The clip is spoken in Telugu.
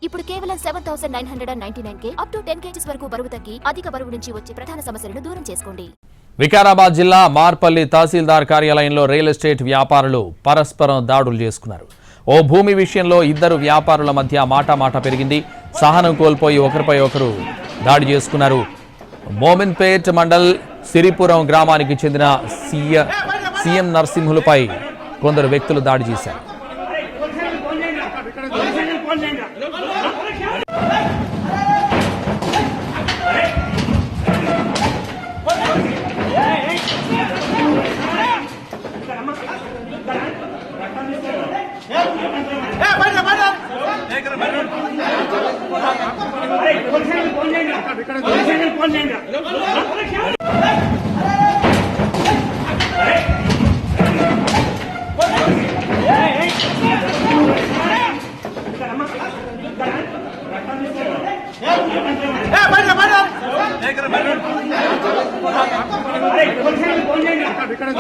ఇప్పుడు కేవలం 7,999 అప్ టు 10 kgs వరకు బరువు తగ్గి అధిక బరువు నుంచి వచ్చే ప్రధాన సమస్యలను దూరం చేసుకోండి. వికారాబాద్ జిల్లా మార్పల్లి తహసీల్దార్ కార్యాలయంలో రియల్ ఎస్టేట్ వ్యాపారులు పరస్పరం దాడులు చేసుకున్నారు. ఓ భూమి విషయంలో ఇద్దరు వ్యాపారుల మధ్య మాట పెరిగింది. సహనం కోల్పోయి ఒకరిపై ఒకరు దాడి చేసుకున్నారు. మోమిన్పేట్ మండల్ సిరిపురం గ్రామానికి చెందిన సీఎం నరసింహులపై కొందరు వ్యక్తులు దాడి చేశారు. ఇక్కడ